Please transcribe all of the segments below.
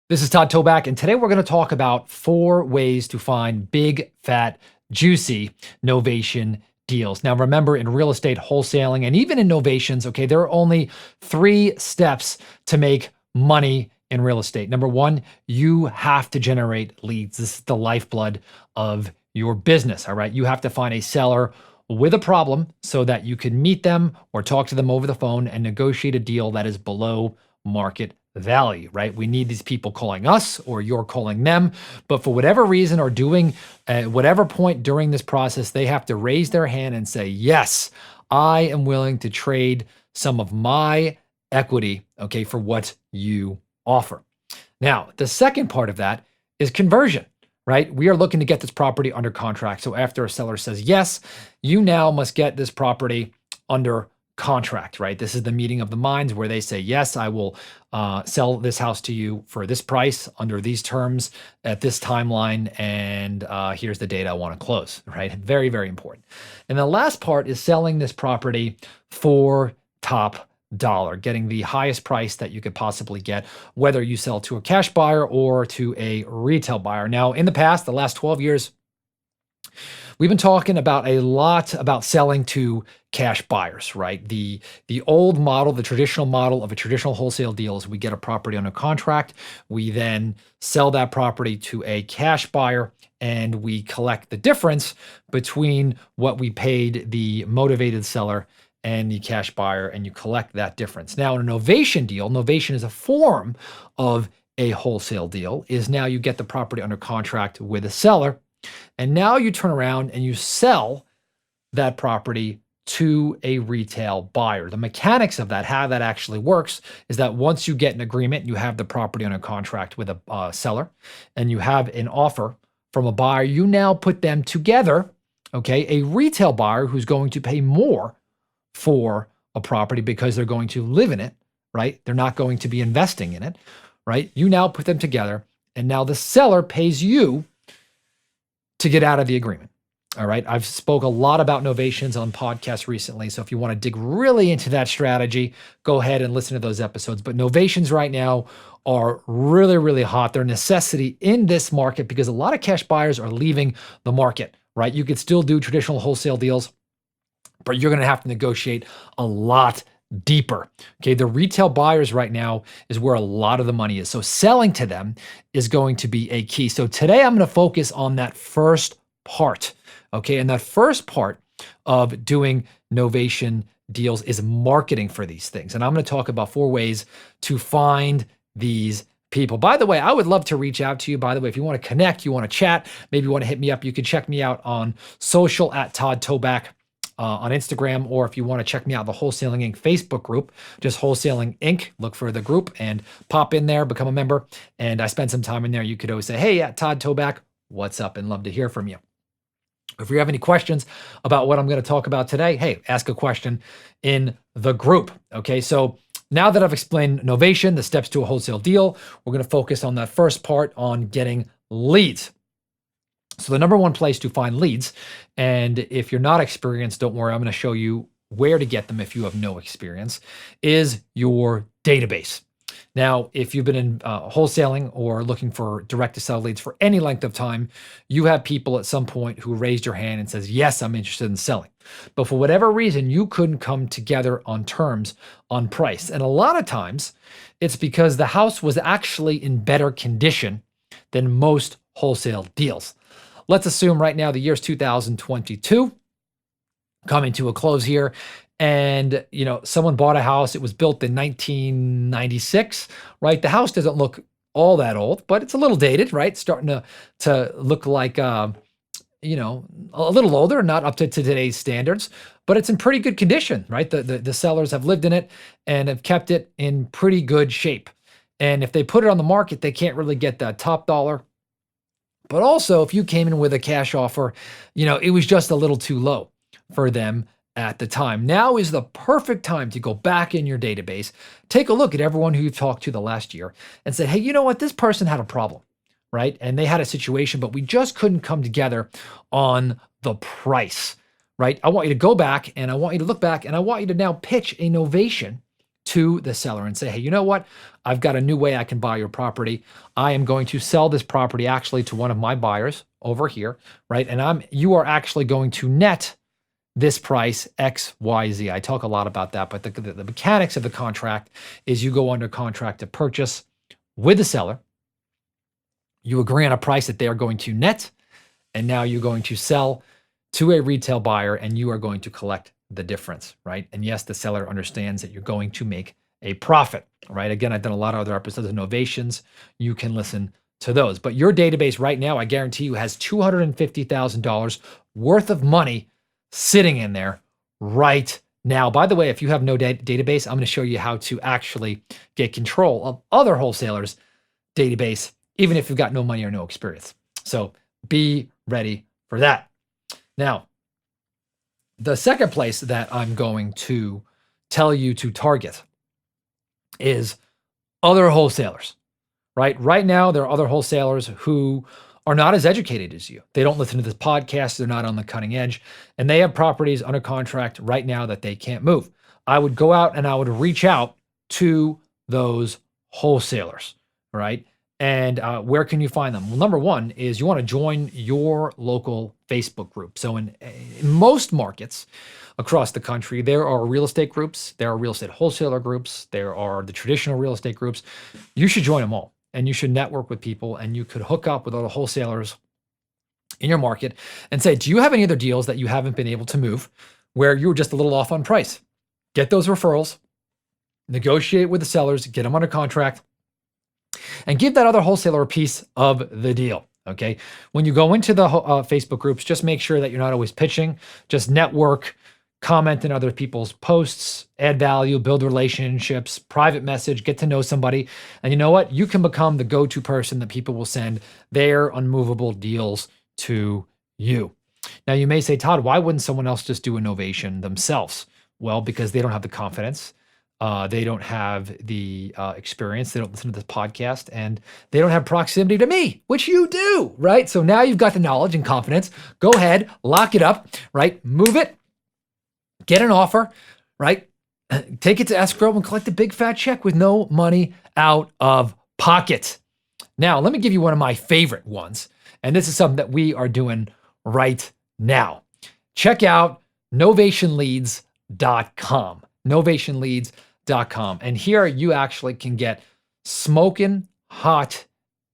This is Todd Toback, and today we're going to talk about 4 ways to find big, fat, juicy novation deals. Now, remember, in real estate wholesaling and even in novations, okay, there are only 3 steps to make money in real estate. Number 1, you have to generate leads. This is the lifeblood of your business, all right? You have to find a seller with a problem so that you can meet them or talk to them over the phone and negotiate a deal that is below market value, right? We need these people calling us or you're calling them, but for whatever reason or doing whatever point during this process, they have to raise their hand and say, yes, I am willing to trade some of my equity, okay, for what you offer. Now, the second part of that is conversion, right? We are looking to get this property under contract. So after a seller says yes, you now must get this property under contract, right? This is the meeting of the minds where they say, yes, I will sell this house to you for this price under these terms at this timeline. And here's the date I want to close, right? Very, very important. And the last part is selling this property for top dollar, getting the highest price that you could possibly get, whether you sell to a cash buyer or to a retail buyer. Now, in the past, the last 12 years, we've been talking about a lot about selling to cash buyers, right? The old model, the traditional model of a traditional wholesale deal is we get a property under contract, we then sell that property to a cash buyer, and we collect the difference between what we paid the motivated seller and the cash buyer, and you collect that difference. Now, in a novation deal, novation is a form of a wholesale deal, is now you get the property under contract with a seller, and now you turn around and you sell that property to a retail buyer. The mechanics of that, how that actually works, is that once you get an agreement, you have the property under contract with a seller, and you have an offer from a buyer, you now put them together, okay? A retail buyer who's going to pay more for a property because they're going to live in it, right? They're not going to be investing in it, right? You now put them together, and now the seller pays you to get out of the agreement. All right. I've spoke a lot about novations on podcasts recently. So if you want to dig really into that strategy, go ahead and listen to those episodes. But novations right now are really, really hot. They're a necessity in this market because a lot of cash buyers are leaving the market, right? You could still do traditional wholesale deals, but you're going to have to negotiate a lot deeper. Okay. The retail buyers right now is where a lot of the money is. So selling to them is going to be a key. So today I'm going to focus on that first part. Okay. And that first part of doing novation deals is marketing for these things. And I'm going to talk about 4 ways to find these people. By the way, I would love to reach out to you. By the way, if you want to connect, you want to chat, maybe you want to hit me up, you can check me out on social at Todd Toback. On Instagram, or if you want to check me out, the Wholesaling Inc. Facebook group, just Wholesaling Inc. Look for the group and pop in there, become a member. And I spend some time in there. You could always say, hey, at Todd Toback, what's up? And love to hear from you. If you have any questions about what I'm going to talk about today, hey, ask a question in the group. Okay, so now that I've explained novation, the steps to a wholesale deal, we're going to focus on that first part on getting leads. So the number 1 place to find leads, and if you're not experienced, don't worry, I'm going to show you where to get them if you have no experience, is your database. Now, if you've been in wholesaling or looking for direct to sell leads for any length of time, you have people at some point who raised your hand and says, yes, I'm interested in selling. But for whatever reason, you couldn't come together on terms, on price. And a lot of times it's because the house was actually in better condition than most wholesale deals. Let's assume right now the year's 2022, coming to a close here, and someone bought a house. It was built in 1996, right? The house doesn't look all that old, but it's a little dated, right? Starting to look like a little older, not up to today's standards, but it's in pretty good condition, right? The sellers have lived in it and have kept it in pretty good shape. And if they put it on the market, they can't really get that top dollar. But also, if you came in with a cash offer, it was just a little too low for them at the time. Now is the perfect time to go back in your database, take a look at everyone who you've talked to the last year and say, hey, you know what? This person had a problem, right? And they had a situation, but we just couldn't come together on the price, right? I want you to go back and I want you to look back and I want you to now pitch a novation to the seller and say, hey, you know what? I've got a new way I can buy your property. I am going to sell this property actually to one of my buyers over here, right? And you are actually going to net this price X, Y, Z. I talk a lot about that, but the mechanics of the contract is you go under contract to purchase with the seller. You agree on a price that they are going to net, and now you're going to sell to a retail buyer and you are going to collect the difference, right? And yes, the seller understands that you're going to make a profit, right? Again, I've done a lot of other episodes of Novations. You can listen to those. But your database right now, I guarantee you, has $250,000 worth of money sitting in there right now. By the way, if you have no database, I'm going to show you how to actually get control of other wholesalers' database, even if you've got no money or no experience. So be ready for that. Now, the second place that I'm going to tell you to target is other wholesalers, right? Right now, there are other wholesalers who are not as educated as you. They don't listen to this podcast. They're not on the cutting edge, and they have properties under contract right now that they can't move. I would go out and I would reach out to those wholesalers, right? And where can you find them? Well, number one is you want to join your local Facebook group. So in most markets across the country, there are real estate groups, there are real estate wholesaler groups, there are the traditional real estate groups. You should join them all, and you should network with people, and you could hook up with other wholesalers in your market and say, do you have any other deals that you haven't been able to move where you were just a little off on price? Get those referrals, negotiate with the sellers, get them under contract, and give that other wholesaler a piece of the deal, okay? When you go into the Facebook groups, just make sure that you're not always pitching. Just network, comment in other people's posts, add value, build relationships, private message, get to know somebody. And you know what? You can become the go-to person that people will send their unmovable deals to you. Now, you may say, Todd, why wouldn't someone else just do a Novation themselves? Well, because they don't have the confidence. They don't have the experience. They don't listen to this podcast, and they don't have proximity to me, which you do, right? So now you've got the knowledge and confidence. Go ahead, lock it up, right? Move it, get an offer, right? Take it to escrow and collect a big fat check with no money out of pocket. Now, let me give you one of my favorite ones, and this is something that we are doing right now. Check out novationleads.com. Novationleads.com. And here you actually can get smoking hot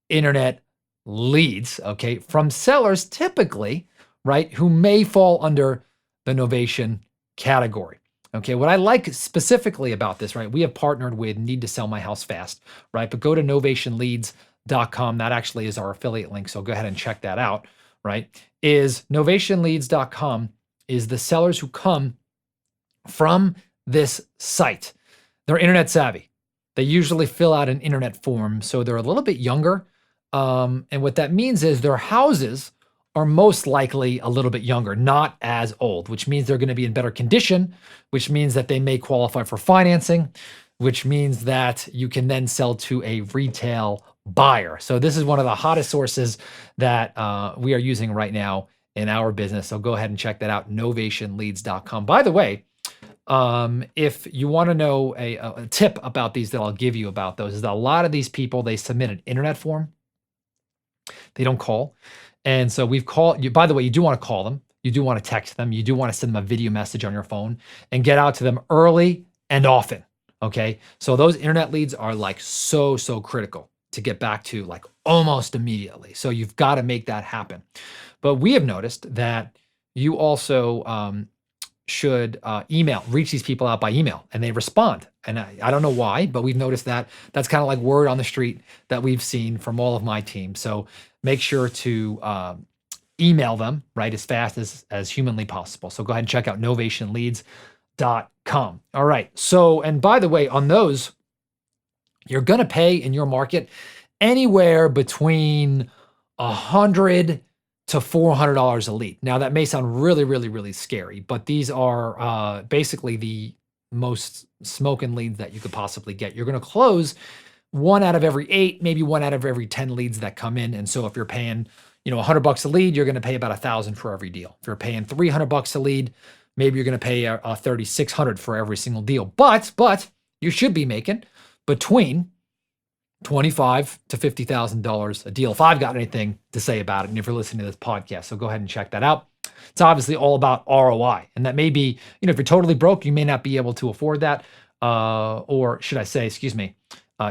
internet leads, okay, from sellers typically, right, who may fall under the Novation category. Okay, what I like specifically about this, right, we have partnered with Need to Sell My House Fast, right, but go to novationleads.com. That actually is our affiliate link, so go ahead and check that out, right, is novationleads.com is the sellers who come from this site. They're internet savvy. They usually fill out an internet form, so they're a little bit younger. And what that means is their houses are most likely a little bit younger, not as old, which means they're going to be in better condition, which means that they may qualify for financing, which means that you can then sell to a retail buyer. So this is one of the hottest sources that we are using right now in our business. So go ahead and check that out, novationleads.com. By the way, if you want to know a tip about these that I'll give you about those, is that a lot of these people, they submit an internet form. They don't call. And so we've called you. By the way, you do want to call them. You do want to text them. You do want to send them a video message on your phone and get out to them early and often. Okay. So those internet leads are like so critical to get back to, like almost immediately. So you've got to make that happen. But we have noticed that you also, should reach these people out by email, and they respond. And I don't know why, but we've noticed that that's kind of like word on the street that we've seen from all of my team. So make sure to email them, right, as fast as humanly possible. So go ahead and check out novationleads.com. All right. So, and by the way, on those, you're going to pay in your market anywhere between $100 to $400 a lead. Now that may sound really scary, but these are basically the most smoking leads that you could possibly get. You're going to close 1 out of every 8, maybe 1 out of every 10 leads that come in. And so if you're paying, $100 a lead, you're going to pay about $1,000 for every deal. If you're paying $300 a lead, maybe you're going to pay $3,600 for every single deal. But you should be making between $25,000 to $50,000 a deal, if I've got anything to say about it, and if you're listening to this podcast. So go ahead and check that out. It's obviously all about ROI, and that may be, if you're totally broke, you may not be able to afford that, or should I say,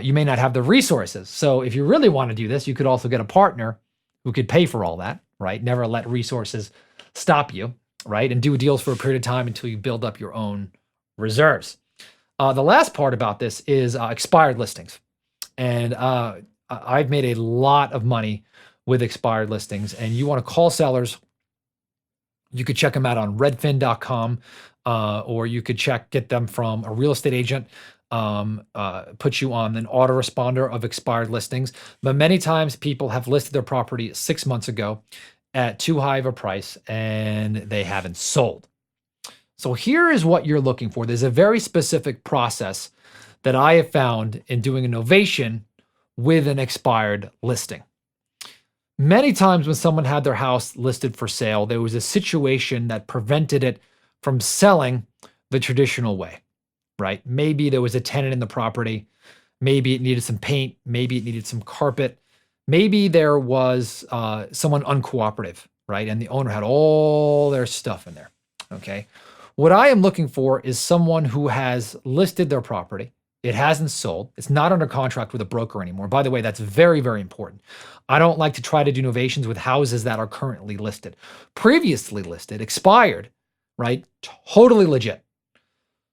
you may not have the resources. So if you really want to do this, you could also get a partner who could pay for all that, right? Never let resources stop you, right? And do deals for a period of time until you build up your own reserves. The last part about this is expired listings. And I've made a lot of money with expired listings. And you want to call sellers, you could check them out on redfin.com, or you could get them from a real estate agent, put you on an autoresponder of expired listings. But many times people have listed their property 6 months ago at too high of a price and they haven't sold. So here is what you're looking for. There's a very specific process that I have found in doing a novation with an expired listing. Many times when someone had their house listed for sale, there was a situation that prevented it from selling the traditional way, right? Maybe there was a tenant in the property. Maybe it needed some paint. Maybe it needed some carpet. Maybe there was someone uncooperative, right? And the owner had all their stuff in there, okay? What I am looking for is someone who has listed their property. It hasn't sold. It's not under contract with a broker anymore. By the way, that's very, very important. I don't like to try to do novations with houses that are currently listed. Previously listed, expired, right? Totally legit.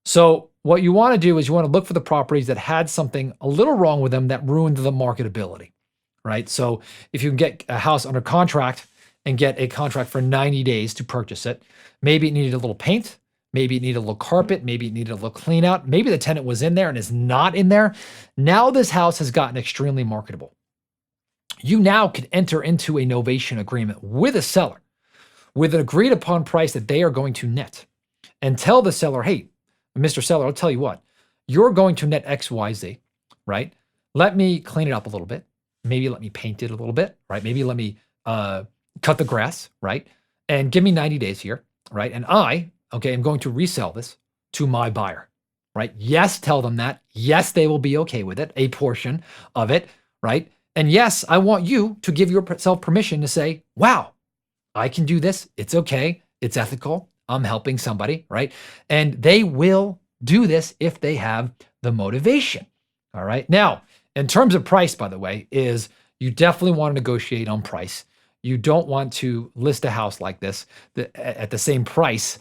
So what you want to do is you want to look for the properties that had something a little wrong with them that ruined the marketability, right? So if you can get a house under contract and get a contract for 90 days to purchase it, maybe it needed a little paint. Maybe it needed a little carpet. Maybe it needed a little clean out. Maybe the tenant was in there and is not in there. Now this house has gotten extremely marketable. You now can enter into a novation agreement with a seller with an agreed upon price that they are going to net, and tell the seller, hey, Mr. Seller, I'll tell you what, you're going to net X, Y, Z, right? Let me clean it up a little bit. Maybe let me paint it a little bit, right? Maybe let me cut the grass, right? And give me 90 days here, right? And I'm going to resell this to my buyer, right? Yes, tell them that. Yes, they will be okay with it, a portion of it, right? And yes, I want you to give yourself permission to say, wow, I can do this. It's okay. It's ethical. I'm helping somebody, right? And they will do this if they have the motivation, all right? Now, in terms of price, by the way, is you definitely want to negotiate on price. You don't want to list a house like this at the same price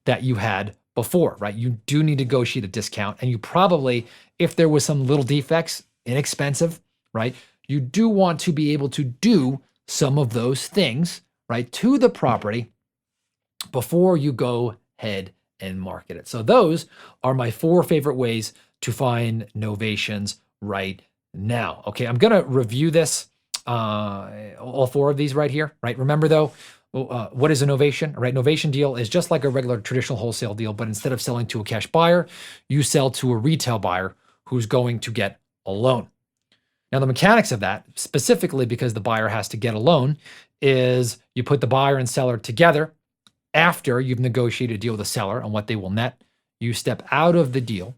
that you had before, right? You do need to negotiate a discount, and you probably, if there was some little defects, inexpensive, right? You do want to be able to do some of those things, right, to the property before you go ahead and market it. So those are my 4 favorite ways to find novations right now. Okay, I'm gonna review this, all 4 of these right here, right? Remember though, what is a novation? Right, novation deal is just like a regular traditional wholesale deal, but instead of selling to a cash buyer, you sell to a retail buyer who's going to get a loan. Now, the mechanics of that, specifically because the buyer has to get a loan, is you put the buyer and seller together after you've negotiated a deal with the seller on what they will net. You step out of the deal,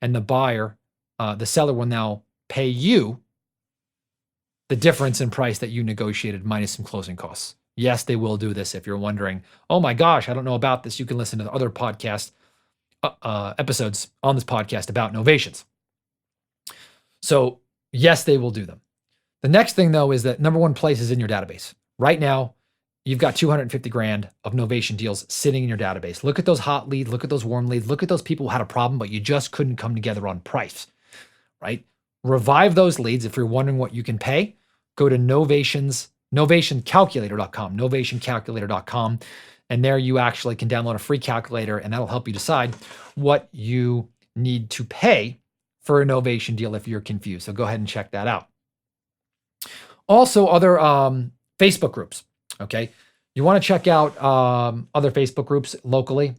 and the seller will now pay you the difference in price that you negotiated minus some closing costs. Yes, they will do this. If you're wondering, oh my gosh, I don't know about this, you can listen to the other podcast episodes on this podcast about novations. So yes, they will do them. The next thing though is that number 1 place is in your database. Right now, you've got 250 grand of novation deals sitting in your database. Look at those hot leads, look at those warm leads, look at those people who had a problem, but you just couldn't come together on price, right? Revive those leads. If you're wondering what you can pay, go to novationcalculator.com, and there you actually can download a free calculator, and that'll help you decide what you need to pay for a novation deal if you're confused. So go ahead and check that out. Also, other Facebook groups, okay? You want to check out other Facebook groups locally,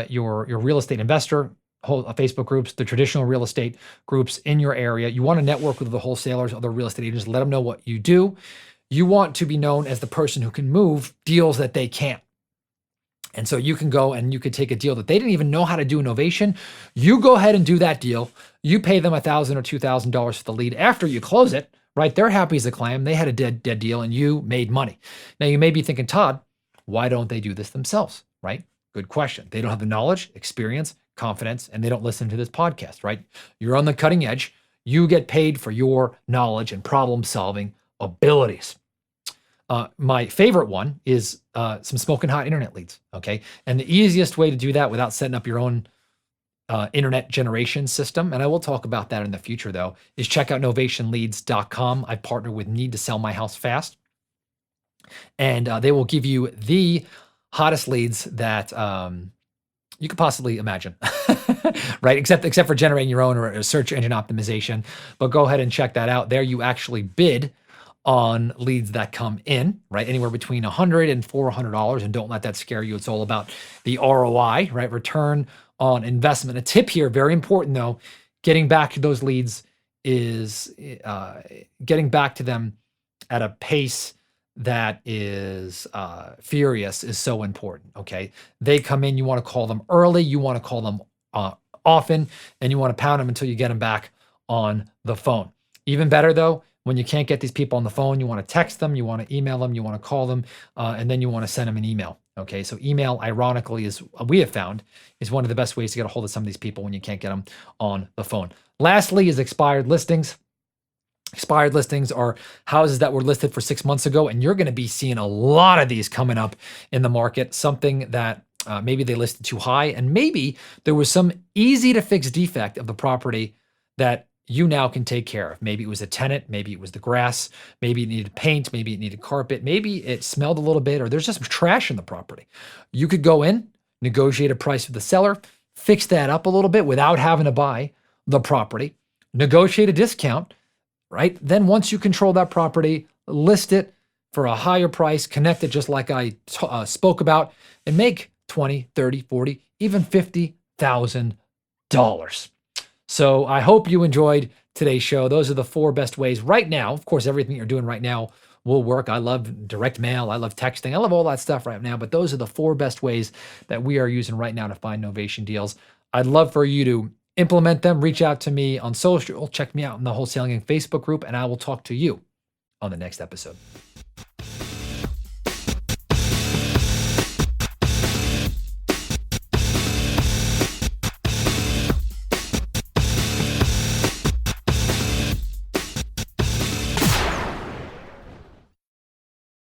your real estate investor Facebook groups, the traditional real estate groups in your area. You want to network with the wholesalers, other real estate agents, let them know what you do. You want to be known as the person who can move deals that they can't. And so you can go and you could take a deal that they didn't even know how to do Novation. You go ahead and do that deal. You pay them $1,000 or $2,000 for the lead after you close it, right? They're happy as a clam. They had a dead deal and you made money. Now you may be thinking, Todd, why don't they do this themselves, right? Good question. They don't have the knowledge, experience, confidence, and they don't listen to this podcast, right? You're on the cutting edge. You get paid for your knowledge and problem solving abilities. My favorite one is some smoking hot internet leads. Okay. And the easiest way to do that without setting up your own internet generation system, and I will talk about that in the future though, is check out novationleads.com. I partner with Need to Sell My House Fast. And they will give you the hottest leads that you could possibly imagine, right? Except for generating your own or search engine optimization. But go ahead and check that out. There you actually bid on leads that come in, right? Anywhere between $100 and $400. And don't let that scare you. It's all about the ROI, right? Return on investment. A tip here, very important though, getting back to those leads is getting back to them at a pace that is furious is so important, okay? They come in, you want to call them early, you want to call them often, and you want to pound them until you get them back on the phone. Even better though, when you can't get these people on the phone, you want to text them, you want to email them, you want to call them, and then you want to send them an email, okay? So email, ironically, is we have found is one of the best ways to get a hold of some of these people when you can't get them on the phone. Lastly is expired listings. Expired listings are houses that were listed for 6 months ago, and you're going to be seeing a lot of these coming up in the market. Something that maybe they listed too high, and maybe there was some easy to fix defect of the property that you now can take care of. Maybe it was a tenant, maybe it was the grass, maybe it needed paint, maybe it needed carpet, maybe it smelled a little bit, or there's just trash in the property. You could go in, negotiate a price with the seller, fix that up a little bit without having to buy the property, negotiate a discount, right? Then once you control that property, list it for a higher price, connect it just like I spoke about, and make $20, $30, $40, even $50,000. So I hope you enjoyed today's show. Those are the 4 best ways right now. Of course, everything you're doing right now will work. I love direct mail. I love texting. I love all that stuff right now. But those are the 4 best ways that we are using right now to find Novation deals. I'd love for you to implement them. Reach out to me on social. Check me out in the Wholesaling Facebook group, and I will talk to you on the next episode.